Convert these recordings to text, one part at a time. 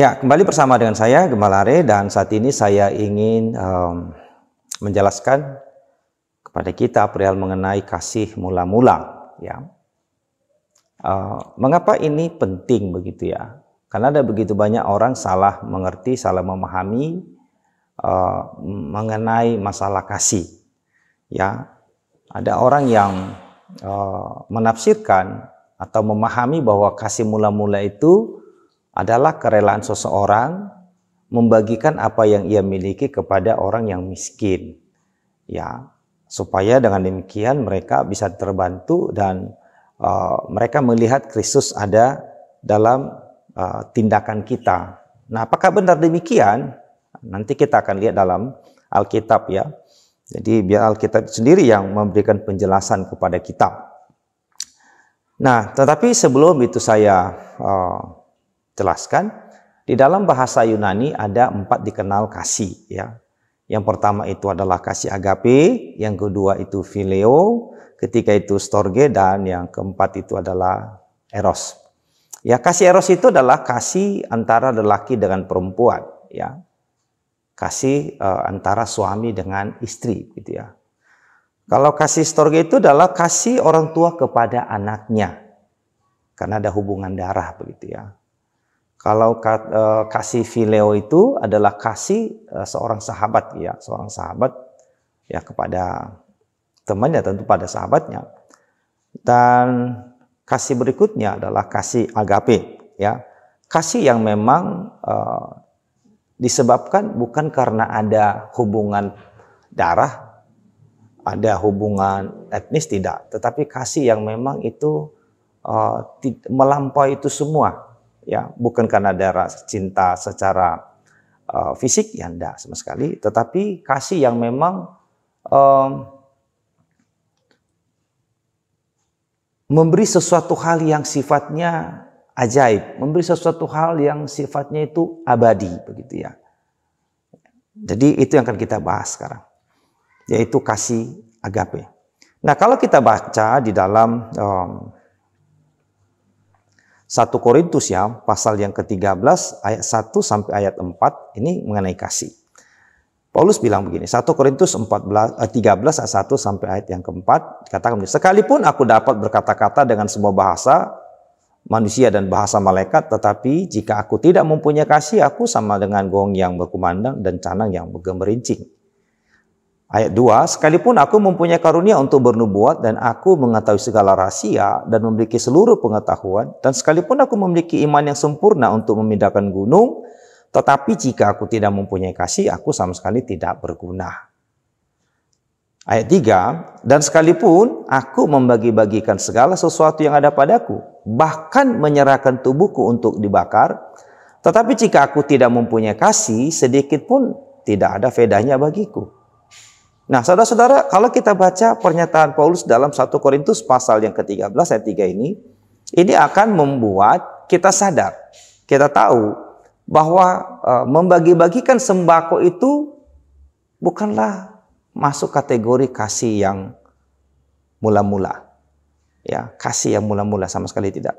Ya, kembali bersama dengan saya Gemalare, dan saat ini saya ingin menjelaskan kepada kita perihal mengenai kasih mula-mula. Ya, mengapa ini penting begitu ya? Karena ada begitu banyak orang salah mengerti, salah memahami mengenai masalah kasih. Ya, ada orang yang menafsirkan atau memahami bahwa kasih mula-mula itu adalah kerelaan seseorang membagikan apa yang ia miliki kepada orang yang miskin, ya, supaya dengan demikian mereka bisa terbantu dan mereka melihat Kristus ada dalam tindakan kita. Nah, apakah benar demikian? Nanti kita akan lihat dalam Alkitab ya. Jadi biar Alkitab sendiri yang memberikan penjelasan kepada kita. Nah, tetapi sebelum itu saya jelaskan, di dalam bahasa Yunani ada 4 dikenal kasih ya. Yang pertama itu adalah kasih agape, yang kedua itu phileo, ketiga itu storge, dan yang keempat itu adalah eros. Ya, kasih eros itu adalah kasih antara lelaki dengan perempuan ya. Kasih antara suami dengan istri gitu ya. Kalau kasih storge itu adalah kasih orang tua kepada anaknya, karena ada hubungan darah begitu ya. Kalau kasih phileo itu adalah kasih seorang sahabat ya, seorang sahabat ya kepada temannya, tentu pada sahabatnya. Dan kasih berikutnya adalah kasih agape ya. Kasih yang memang disebabkan bukan karena ada hubungan darah, ada hubungan etnis, tidak, tetapi kasih yang memang itu melampaui itu semua. Ya, bukan karena ada cinta secara fisik, ya enggak sama sekali, tetapi kasih yang memang memberi sesuatu hal yang sifatnya ajaib, memberi sesuatu hal yang sifatnya itu abadi begitu ya. Jadi itu yang akan kita bahas sekarang, yaitu kasih agape. Nah, kalau kita baca di dalam 1 Korintus ya, pasal yang ke-13 ayat 1 sampai ayat 4, ini mengenai kasih. Paulus bilang begini, 1 Korintus 13 ayat 1 sampai ayat yang keempat, dikatakan begini, sekalipun aku dapat berkata-kata dengan semua bahasa manusia dan bahasa malaikat, tetapi jika aku tidak mempunyai kasih, aku sama dengan gong yang berkumandang dan canang yang bergemerincing. Ayat 2, sekalipun aku mempunyai karunia untuk bernubuat dan aku mengetahui segala rahasia dan memiliki seluruh pengetahuan, dan sekalipun aku memiliki iman yang sempurna untuk memindahkan gunung, tetapi jika aku tidak mempunyai kasih, aku sama sekali tidak berguna. Ayat 3, dan sekalipun aku membagi-bagikan segala sesuatu yang ada padaku, bahkan menyerahkan tubuhku untuk dibakar, tetapi jika aku tidak mempunyai kasih, sedikit pun tidak ada faedahnya bagiku. Nah, saudara-saudara, kalau kita baca pernyataan Paulus dalam 1 Korintus pasal yang ke-13 ayat 3 ini akan membuat kita sadar, kita tahu bahwa membagi-bagikan sembako itu bukanlah masuk kategori kasih yang mula-mula. Ya, kasih yang mula-mula sama sekali tidak.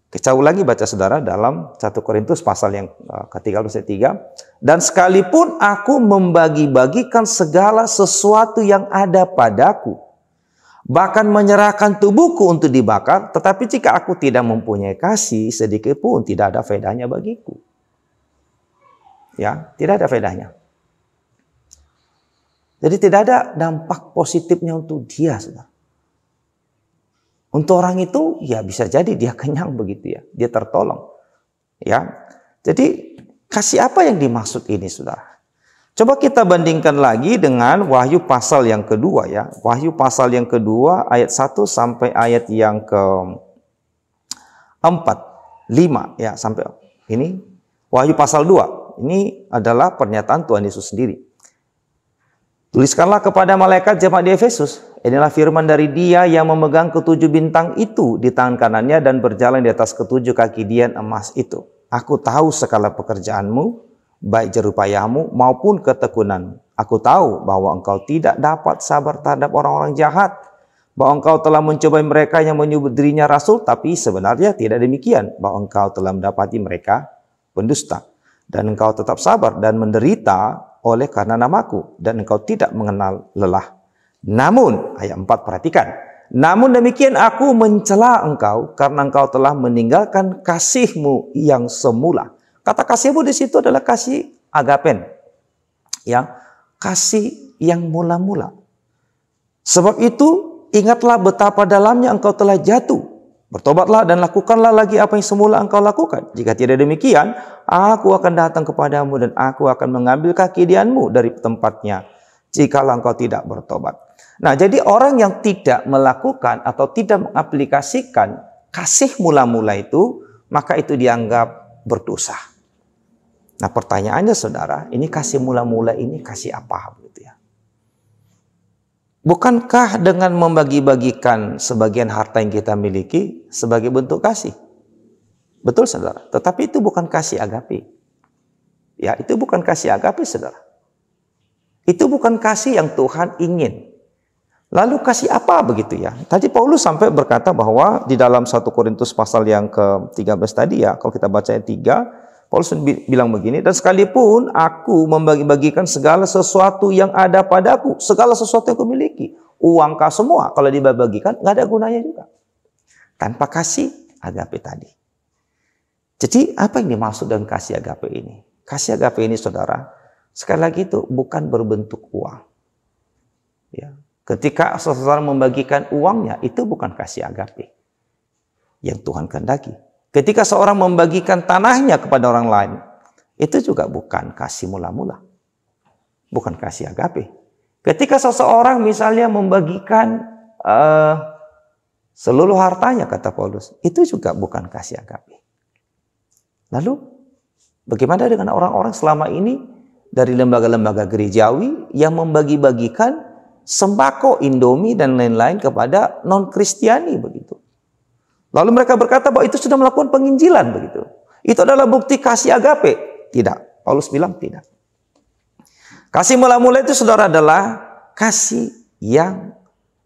Kita ulangi baca saudara dalam 1 Korintus pasal yang ke-13 ayat 3. Dan sekalipun aku membagi-bagikan segala sesuatu yang ada padaku, bahkan menyerahkan tubuhku untuk dibakar, tetapi jika aku tidak mempunyai kasih, sedikit pun tidak ada faedahnya bagiku. Ya, tidak ada faedahnya. Jadi tidak ada dampak positifnya untuk dia, saudara. Untuk orang itu, ya bisa jadi dia kenyang begitu ya, dia tertolong. Ya, jadi kasih apa yang dimaksud ini, saudara? Coba kita bandingkan lagi dengan Wahyu pasal yang kedua ya. Wahyu pasal yang kedua ayat 1 sampai ayat yang ke-4, 5 ya, sampai ini Wahyu pasal 2. Ini adalah pernyataan Tuhan Yesus sendiri. Tuliskanlah kepada malaikat jemaat di Efesus, inilah firman dari Dia yang memegang ketujuh bintang itu di tangan kanannya dan berjalan di atas ketujuh kaki dian emas itu. Aku tahu segala pekerjaanmu, baik jerupayamu maupun ketekunanmu. Aku tahu bahwa engkau tidak dapat sabar terhadap orang-orang jahat, bahwa engkau telah mencobai mereka yang menyebut dirinya rasul, tapi sebenarnya tidak demikian, bahwa engkau telah mendapati mereka pendusta. dan engkau tetap sabar dan menderita oleh karena namaku, dan engkau tidak mengenal lelah. Namun, ayat 4 perhatikan. Namun demikian aku mencela engkau karena engkau telah meninggalkan kasihmu yang semula. Kata kasihmu di situ adalah kasih agapen. Ya, kasih yang mula-mula. Sebab itu, ingatlah betapa dalamnya engkau telah jatuh. Bertobatlah dan lakukanlah lagi apa yang semula engkau lakukan. Jika tidak demikian, aku akan datang kepadamu dan aku akan mengambil kaki-dianmu dari tempatnya, jikalau engkau tidak bertobat. Nah, jadi orang yang tidak melakukan atau tidak mengaplikasikan kasih mula-mula itu, maka itu dianggap berdosa. Nah, pertanyaannya saudara, ini kasih mula-mula ini kasih apa? Begitu ya. Bukankah dengan membagi-bagikan sebagian harta yang kita miliki sebagai bentuk kasih? Betul saudara, tetapi itu bukan kasih agape. Ya, itu bukan kasih agape saudara. Itu bukan kasih yang Tuhan ingin. Lalu kasih apa begitu ya? Tadi Paulus sampai berkata bahwa di dalam 1 Korintus pasal yang ke-13 tadi ya, kalau kita baca ayat 3, Paulus bilang begini, dan sekalipun aku membagi-bagikan segala sesuatu yang ada padaku, segala sesuatu yang aku miliki, uangkah semua, kalau dibagikan nggak ada gunanya juga. Tanpa kasih agape tadi. Jadi apa yang dimaksud dengan kasih agape ini? Kasih agape ini saudara, sekali lagi itu bukan berbentuk uang. Ya. Ketika seseorang membagikan uangnya, itu bukan kasih agape yang Tuhan kehendaki. Ketika seorang membagikan tanahnya kepada orang lain, itu juga bukan kasih mula-mula. Bukan kasih agape. Ketika seseorang misalnya membagikan seluruh hartanya, kata Paulus, itu juga bukan kasih agape. Lalu, bagaimana dengan orang-orang selama ini dari lembaga-lembaga gerejawi yang membagi-bagikan sembako, Indomie dan lain-lain kepada non-Kristiani begitu. Lalu mereka berkata bahwa itu sudah melakukan penginjilan begitu. Itu adalah bukti kasih agape. Tidak. Paulus bilang tidak. Kasih mula-mula itu saudara adalah kasih yang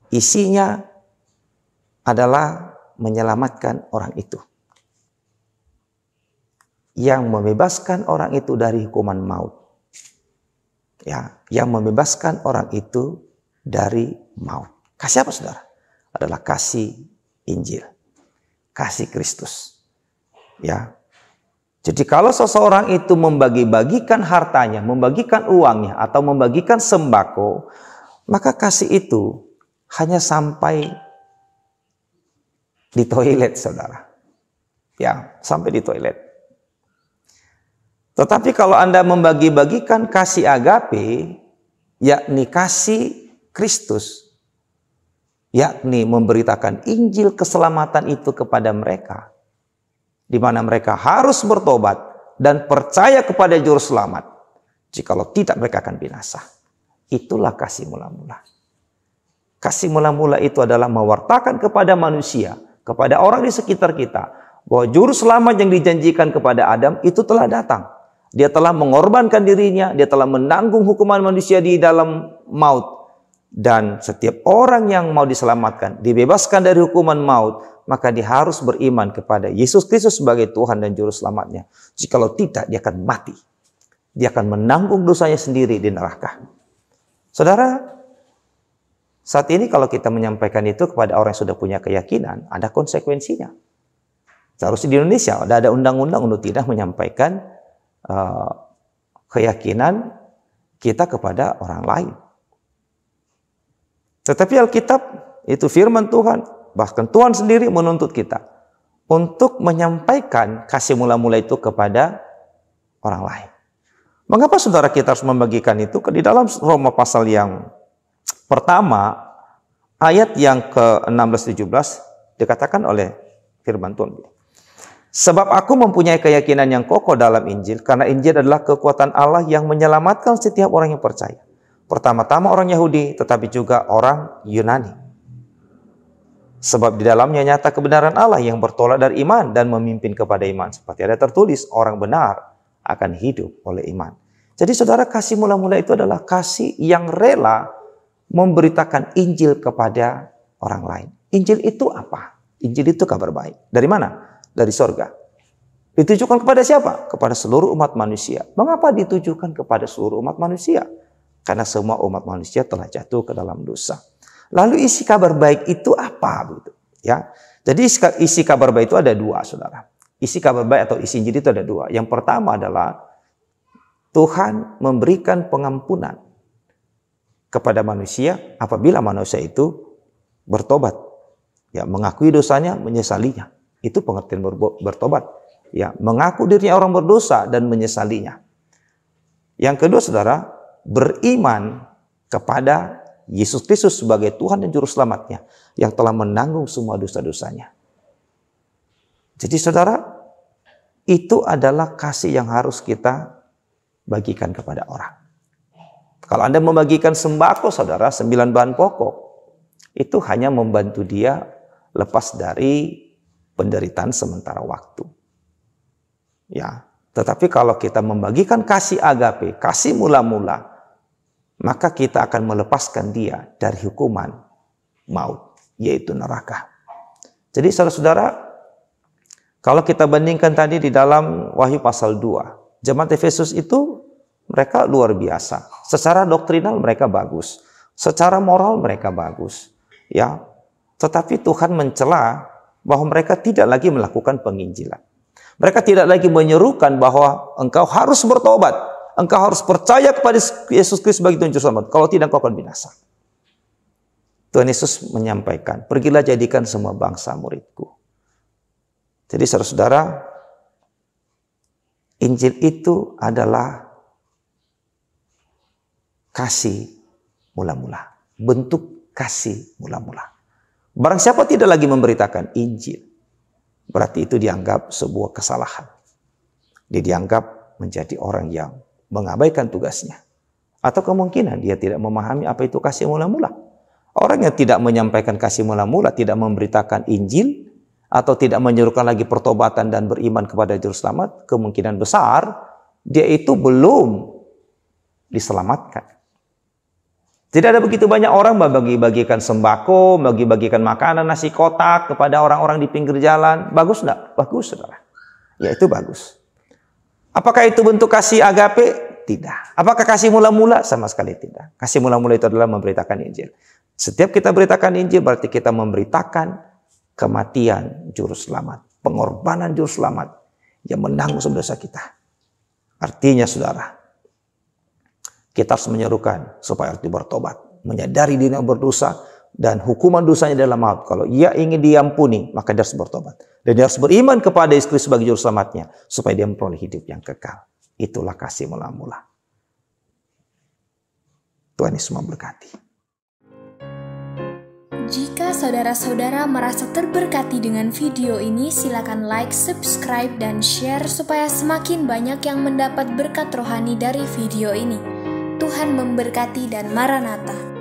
isinya adalah menyelamatkan orang itu. Yang membebaskan orang itu dari hukuman maut. Ya, yang membebaskan orang itu dari maut. Kasih apa saudara? Adalah kasih Injil. Kasih Kristus. Ya. Jadi kalau seseorang itu membagi-bagikan hartanya, membagikan uangnya, atau membagikan sembako, maka kasih itu hanya sampai di toilet saudara. Ya, sampai di toilet. Tetapi kalau Anda membagi-bagikan kasih agape, yakni kasih Kristus, yakni memberitakan Injil keselamatan itu kepada mereka, di mana mereka harus bertobat dan percaya kepada Juru Selamat. Jikalau tidak, mereka akan binasa. Itulah kasih mula-mula. Kasih mula-mula itu adalah mewartakan kepada manusia, kepada orang di sekitar kita, bahwa Juru Selamat yang dijanjikan kepada Adam itu telah datang. Dia telah mengorbankan dirinya, dia telah menanggung hukuman manusia di dalam maut. Dan setiap orang yang mau diselamatkan, dibebaskan dari hukuman maut, maka dia harus beriman kepada Yesus Kristus sebagai Tuhan dan Juru Selamatnya. Jikalau tidak, dia akan mati. Dia akan menanggung dosanya sendiri di neraka. Saudara, saat ini kalau kita menyampaikan itu kepada orang yang sudah punya keyakinan, ada konsekuensinya. Seharusnya di Indonesia ada undang-undang untuk tidak menyampaikan keyakinan kita kepada orang lain. Tetapi Alkitab itu firman Tuhan, bahkan Tuhan sendiri menuntut kita untuk menyampaikan kasih mula-mula itu kepada orang lain. Mengapa saudara kita harus membagikan itu? Di dalam Roma pasal yang pertama, ayat yang ke-16-17 dikatakan oleh firman Tuhan. Sebab aku mempunyai keyakinan yang kokoh dalam Injil, karena Injil adalah kekuatan Allah yang menyelamatkan setiap orang yang percaya. Pertama-tama orang Yahudi, tetapi juga orang Yunani. Sebab di dalamnya nyata kebenaran Allah yang bertolak dari iman dan memimpin kepada iman. Seperti ada tertulis, orang benar akan hidup oleh iman. Jadi saudara, kasih mula-mula itu adalah kasih yang rela memberitakan Injil kepada orang lain. Injil itu apa? Injil itu kabar baik. Dari mana? Dari sorga. Ditujukan kepada siapa? Kepada seluruh umat manusia. Mengapa ditujukan kepada seluruh umat manusia? Karena semua umat manusia telah jatuh ke dalam dosa. Lalu isi kabar baik itu apa? Begitu, ya. Jadi isi kabar baik itu ada dua, saudara. Isi kabar baik atau isi Injil itu ada dua. Yang pertama adalah Tuhan memberikan pengampunan kepada manusia apabila manusia itu bertobat. Ya, mengakui dosanya, menyesalinya. Itu pengertian bertobat. Ya, mengaku dirinya orang berdosa dan menyesalinya. Yang kedua, saudara, beriman kepada Yesus Kristus sebagai Tuhan dan Juru Selamatnya yang telah menanggung semua dosa-dosanya. Jadi saudara, itu adalah kasih yang harus kita bagikan kepada orang. Kalau Anda membagikan sembako, saudara, 9 bahan pokok, itu hanya membantu dia lepas dari penderitaan sementara waktu. Ya, tetapi kalau kita membagikan kasih agape, kasih mula-mula, maka kita akan melepaskan dia dari hukuman maut, yaitu neraka. Jadi saudara-saudara, kalau kita bandingkan tadi di dalam Wahyu pasal 2, jemaat Efesus itu mereka luar biasa. Secara doktrinal mereka bagus, secara moral mereka bagus, ya. Tetapi Tuhan mencela bahwa mereka tidak lagi melakukan penginjilan. Mereka tidak lagi menyerukan bahwa engkau harus bertobat, engkau harus percaya kepada Yesus Kristus sebagai Tuhan Juru Selamat. Kalau tidak, engkau akan binasa. Tuhan Yesus menyampaikan, pergilah jadikan semua bangsa muridku. Jadi saudara-saudara, Injil itu adalah kasih mula-mula. Bentuk kasih mula-mula. Barang siapa tidak lagi memberitakan Injil, berarti itu dianggap sebuah kesalahan. Dia dianggap menjadi orang yang mengabaikan tugasnya. Atau kemungkinan dia tidak memahami apa itu kasih mula-mula. Orang yang tidak menyampaikan kasih mula-mula, tidak memberitakan Injil, atau tidak menyerukan lagi pertobatan dan beriman kepada Juru Selamat, kemungkinan besar dia itu belum diselamatkan. Tidak ada begitu banyak orang bagi-bagikan sembako, bagi-bagikan makanan, nasi kotak kepada orang-orang di pinggir jalan. Bagus enggak? Bagus, saudara. Ya, itu bagus. Apakah itu bentuk kasih agape? Tidak. Apakah kasih mula-mula? Sama sekali tidak. Kasih mula-mula itu adalah memberitakan Injil. Setiap kita beritakan Injil, berarti kita memberitakan kematian Juru Selamat, pengorbanan Juru Selamat yang menanggung semua dosa kita. Artinya saudara, kita harus menyerukan supaya harus bertobat, menyadari dirinya berdosa dan hukuman dosanya adalah maut. Kalau ia ingin diampuni, maka dia harus bertobat. Dan dia harus beriman kepada Yesus Kristus sebagai Juru Selamatnya supaya dia memperoleh hidup yang kekal. Itulah kasih mula-mula. Tuhan Yesus memberkati. Jika saudara-saudara merasa terberkati dengan video ini, silakan like, subscribe, dan share supaya semakin banyak yang mendapat berkat rohani dari video ini. Tuhan memberkati dan Maranatha.